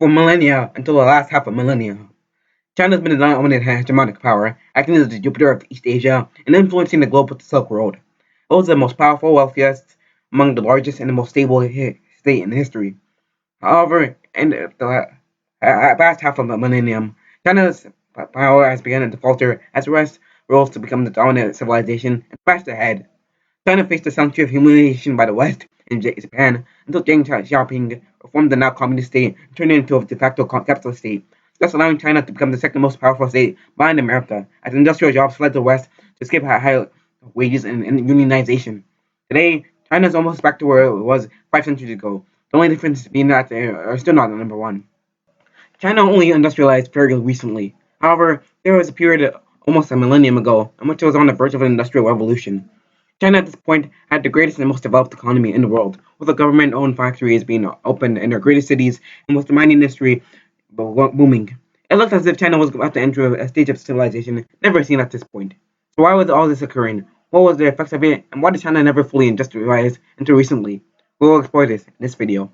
For millennia until the last half a millennia, China has been a dominant hegemonic power, acting as the Jupiter of East Asia and influencing the globe with the Silk Road. It was the most powerful, wealthiest, among the largest, and the most stable state in history. However, in the past half of a millennium, China's power has begun to falter as the West rose to become the dominant civilization and flashed ahead. China faced a century of humiliation by the West and Japan until Deng Xiaoping reformed the now communist state and turned it into a de facto capitalist state, thus allowing China to become the second most powerful state behind America, as industrial jobs fled the West to escape high wages and unionization. Today, China is almost back to where it was 5 centuries ago, the only difference being that they are still not the number one. China only industrialized very recently. However, there was a period almost a millennium ago in which it was on the verge of an industrial revolution. China at this point had the greatest and most developed economy in the world, with the government-owned factories being opened in their greatest cities and with the mining industry booming. It looked as if China was about to enter a stage of civilization never seen at this point. So why was all this occurring? What was the effects of it, and why did China never fully industrialize until recently? We will explore this in this video.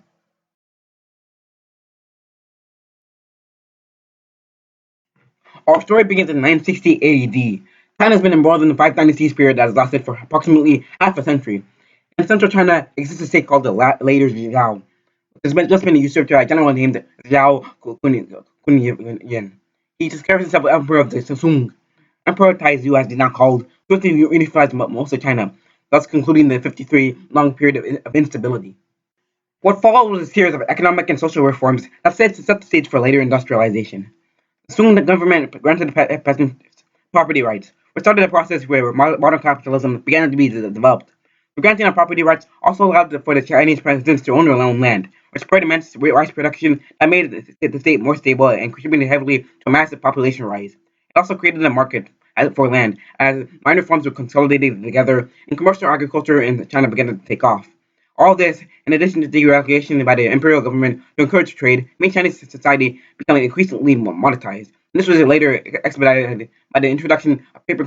Our story begins in 960 AD. China has been embroiled in the Five Dynasties period that has lasted for approximately half a century. In central China exists a state called the later Zhao. It has just been usurped by a general named Zhao Kunyan. He describes himself as Emperor of the Sung. Emperor Taizu, as he is now called, swiftly unifies most of China, thus concluding the 53 long period of instability. What followed was a series of economic and social reforms that set the stage for later industrialization. Soon the government granted peasants property rights, which started a process where modern capitalism began to be developed. The granting of property rights also allowed for the Chinese peasants to own their own land, which spurred immense rice production that made the state more stable and contributed heavily to a massive population rise. It also created a market for land, as minor farms were consolidated together, and commercial agriculture in China began to take off. All this, in addition to deregulation by the imperial government to encourage trade, made Chinese society become increasingly monetized. And this was later expedited by the introduction of paper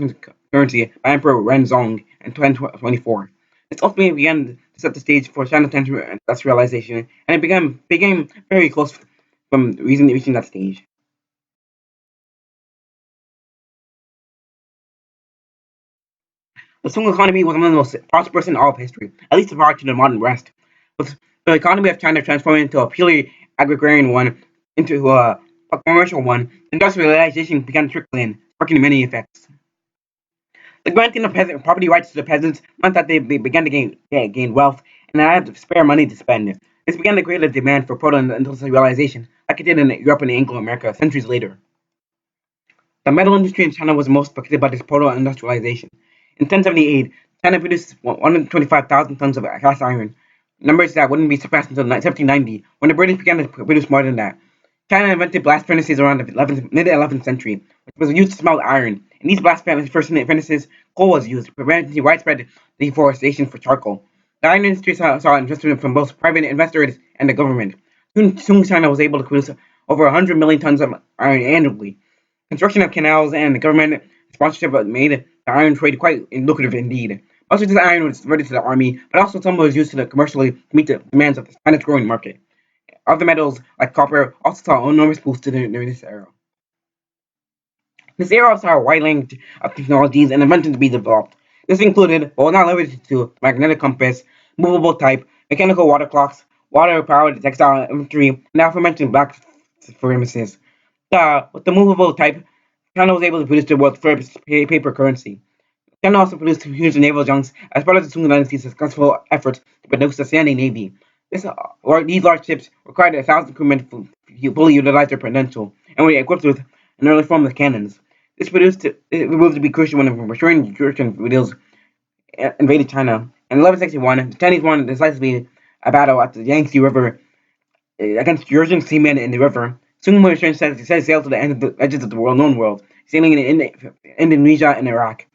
currency by Emperor Renzong in 2024. This ultimately began to set the stage for China's industrialization, and it became very close from reaching that stage. The Song economy was one of the most prosperous in all of history, at least prior to the modern West, with the economy of China transforming into a purely agrarian one into a commercial one. Industrialization began to trickle in, sparking many effects. The granting of peasant property rights to the peasants meant that they began to gain wealth and had spare money to spend. This began to create a demand for proto-industrialization, like it did in Europe and Anglo-America centuries later. The metal industry in China was most affected by this proto-industrialization. In 1078, China produced 125,000 tons of cast iron, numbers that wouldn't be surpassed until 1790, when the British began to produce more than that. China invented blast furnaces around the mid-11th century, which was used to smelt iron. In these blast furnaces, coal was used, preventing widespread deforestation for charcoal. The iron industry saw investment from both private investors and the government. Soon China was able to produce over 100 million tons of iron annually. Construction of canals and the government sponsorship made the iron trade quite lucrative indeed. Most of this iron was diverted to the army, but also some was used commercially to meet the demands of China's growing market. Other metals, like copper, also saw an enormous boost during this era. This era saw a wide range of technologies and inventions to be developed. This included, but was not limited to, magnetic compass, movable type, mechanical water clocks, water-powered textile inventory, and the aforementioned black furnaces. With the movable type, China was able to produce the world's first paper currency. China also produced huge naval junks as part of the Sung Dynasty's successful efforts to produce a standing navy. These large ships required 1,000 crewmen to fully utilize their potential and were equipped with an early form of cannons. This proved to be crucial when the Russian vessels invaded China. In 1161, the Chinese won decisively a battle at the Yangtze River against Georgian seamen in the river. Soon Russians set sail to the edges of the known world, sailing in Indonesia and Iraq.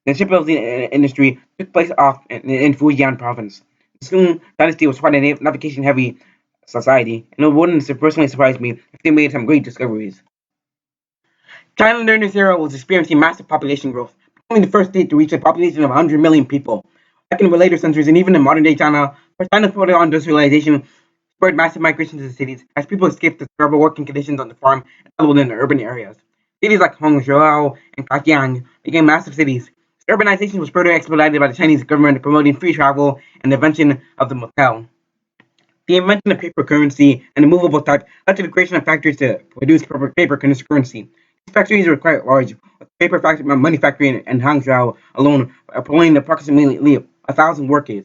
The shipbuilding industry took place off in Fujian province. The Sung dynasty was quite a navigation-heavy society, and it wouldn't personally surprise me if they made some great discoveries. China during this era was experiencing massive population growth, becoming the first state to reach a population of 100 million people. Back in the later centuries, and even in modern-day China, where China's industrialization spurred massive migration to the cities as people escaped the terrible working conditions on the farm and settled in the urban areas. Cities like Hangzhou and Kaohsiung became massive cities. Urbanization was further expedited by the Chinese government promoting free travel and the invention of the motel. The invention of paper currency and the movable type led to the creation of factories to produce paper currency. These factories were quite large, with paper money factory in Hangzhou alone employing approximately 1,000 workers.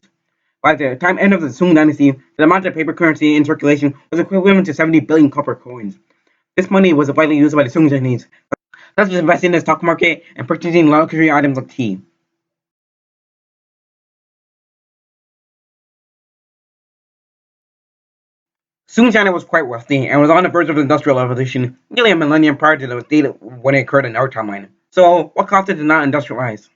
By the time end of the Sung Dynasty, the amount of paper currency in circulation was equivalent to 70 billion copper coins. This money was widely used by the Sung Chinese, such as investing in the stock market and purchasing luxury items like tea. Sung China was quite wealthy and was on the verge of the Industrial Revolution nearly a millennium prior to the date when it occurred in our timeline. So, what caused it to not industrialize?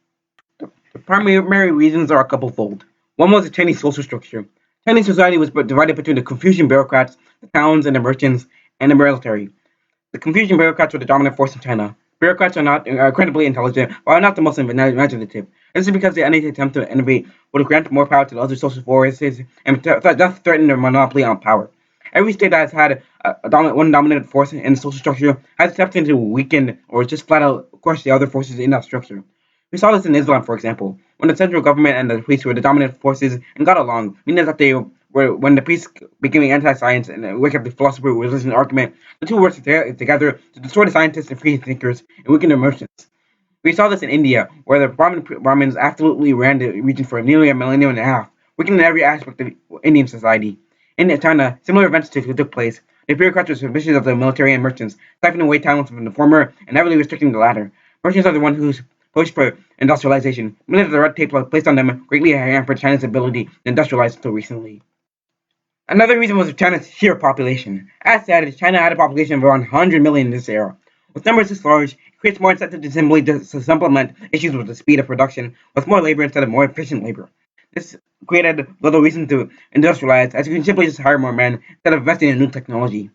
The primary reasons are a couple-fold. One was the Chinese social structure. Chinese society was divided between the Confucian bureaucrats, the towns and the merchants, and the military. The Confucian bureaucrats were the dominant force in China. Bureaucrats are not incredibly intelligent, but are not the most imaginative. This is because any attempt to innovate would grant more power to the other social forces and thus threaten their monopoly on power. Every state that has had one dominant force in the social structure has attempted to weaken or just flat out crush the other forces in that structure. We saw this in Islam, for example, when the central government and the priests were the dominant forces and got along, meaning that they were when the priests became anti-science and wake up the philosopher religion argument, the two worked together to destroy the scientists and free thinkers and weaken their merchants. We saw this in India, where the Brahmins absolutely ran the region for nearly a millennium and a half, weakening every aspect of Indian society. In China, similar events took place. The bureaucrats were suspicious of the military and merchants, siphoning away talents from the former and heavily restricting the latter. Merchants are the ones who pushed for industrialization, meaning that the red tape placed on them greatly hampered China's ability to industrialize until recently. Another reason was China's sheer population. As said, China had a population of around 100 million in this era. With numbers this large, it creates more incentive to simply supplement issues with the speed of production with more labor instead of more efficient labor. This created little reason to industrialize, as you can simply just hire more men instead of investing in new technology.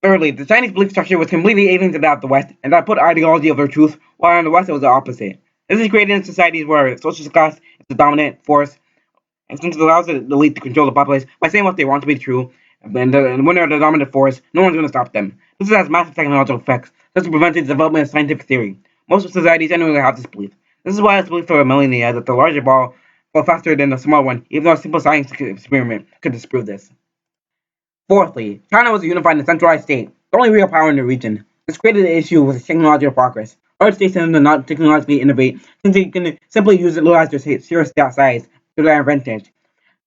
Thirdly, the Chinese belief structure was completely alien to that of the West, and that put ideology over truth, while in the West it was the opposite. This is created in societies where social class is the dominant force, and since it allows the elite to control the populace by saying what they want to be true, and when they're the dominant force, no one's going to stop them. This has massive technological effects, such as preventing the development of scientific theory. Most societies genuinely have this belief. This is why it's believed for a millennia that the larger ball fell faster than the small one, even though a simple science experiment could disprove this. Fourthly, China was a unified and centralized state, the only real power in the region. This created an issue with technological progress. Other states tend to not technologically innovate since they can simply utilize their sheer size to their advantage.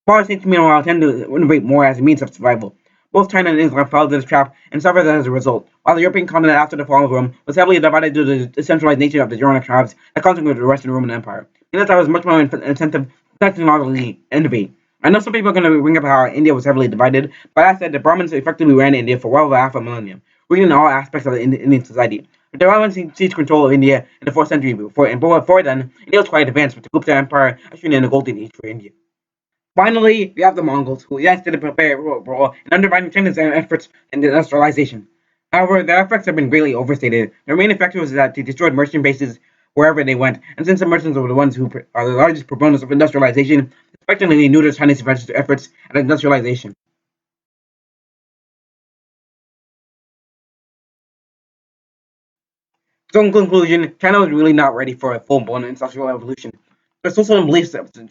Smaller states, meanwhile, tend to innovate more as a means of survival. Both China and Israel fell into this trap and suffered as a result, while the European continent after the fall of Rome was heavily divided due to the decentralized nature of the Germanic tribes that constituted the Western Roman Empire. And that was much more incentive to technologically innovate. I know some people are going to bring up how India was heavily divided, but as I said, the Brahmins effectively ran India for well over half a millennium, ruling all aspects of the Indian society. The Brahmins seized control of India in the 4th century and before then, India was quite advanced with the Gupta Empire ushering in the golden age for India. Finally, we have the Mongols, who yes did play a role in undermining China's efforts in industrialization. However, their efforts have been greatly overstated. Their main effect was that they destroyed merchant bases wherever they went, and since the merchants were the ones who are the largest proponents of industrialization, effectively neutered Chinese efforts at industrialization. So, in conclusion, China was really not ready for a full-blown industrial revolution. Their social and belief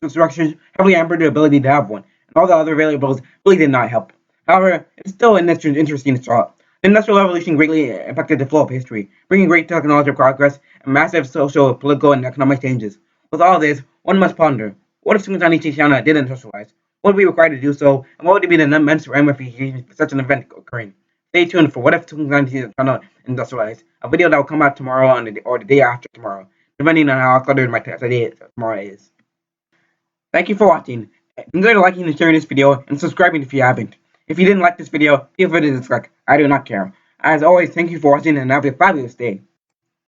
structures heavily hampered their ability to have one, and all the other variables really did not help. However, it's still an interesting thought. The Industrial Revolution greatly impacted the flow of history, bringing great technological progress and massive social, political, and economic changes. With all this, one must ponder, what if China did industrialize? What would be required to do so, and what would be the immense ramifications for such an event occurring? Stay tuned for What If China Industrialize, a video that will come out tomorrow or the day after tomorrow, depending on how cluttered my today tomorrow is. Thank you for watching. Consider liking and sharing this video and subscribing if you haven't. If you didn't like this video, feel free to dislike. I do not care. As always, thank you for watching and have a fabulous day.